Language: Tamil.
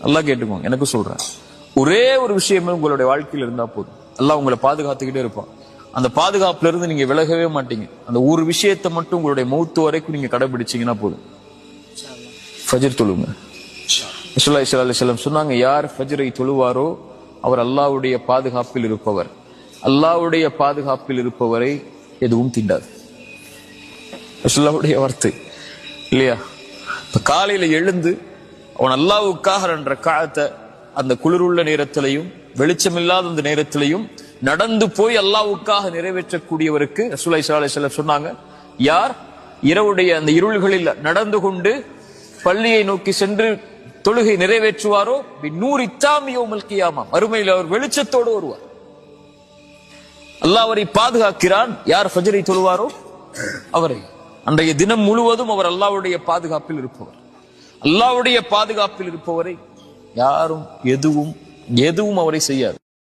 அல்லாஹ் கேட்டுக்கோங்க, எனக்கு சொல்றேன். ஒரே ஒரு விஷயமே உங்களுடைய வாழ்க்கையில் இருந்தா போதும், அல்லாஹ் உங்களை பாதுகாத்துக்கிட்டே இருப்பான். அந்த பாதுகாப்புல இருந்து நீங்க விலகவே மாட்டீங்க. அந்த ஒரு விஷயத்தை மட்டும் உங்களுடைய மௌத்து வரைக்கும் நீங்க கடைபிடிச்சீங்கன்னா போதும். ஃபஜ்ர் தொழுங்க. ரசூலுல்லாஹி ஸல்லல்லாஹு அலைஹி வஸல்லம் சொன்னாங்க, யார் ஃபஜ்ரை தொழுவாரோ அவர் அல்லாஹ்வுடைய பாதுகாப்பில் இருப்பவர். அல்லாஹ்வுடைய பாதுகாப்பில் இருப்பவரை எதுவும் தீண்டாது. ரசூலுல்லாஹ்வுடைய வார்த்தை இல்லையா? காலையில எழுந்து அவன் அல்லாஹ்வுக்காக என்ற காலத்தை அந்த குளிருள்ள நேரத்திலையும் வெளிச்சமில்லாத அந்த நேரத்திலையும் நடந்து போய் அல்லாஹ்வுக்காக நிறைவேற்றக்கூடியவருக்கு ரசூலுல்லாஹி ஸல்லல்லாஹு அலைஹி வஸல்லம் சொன்னாங்க, யார் இரவுடைய அந்த இருள்களில் நடந்து கொண்டு பள்ளியை நோக்கி சென்று தொழுகை நிறைவேற்றுவாரோ நூறு இத்தாமியோமல் கியாமா, மறுமையில் அவர் வெளிச்சத்தோடு வருவார். அல்லாஹ் அவரை பாதுகாக்கிறான். யார் ஃபஜ்ரை தொழுவாரோ அவரை அன்றைய தினம் முழுவதும் அவர் அல்லாஹ்வுடைய பாதுகாப்பில் இருப்பவர். அல்லாஹ்வுடைய பாதுகாப்பில் இருப்பவரை யாரும் எதுவும் அவரை செய்யாது.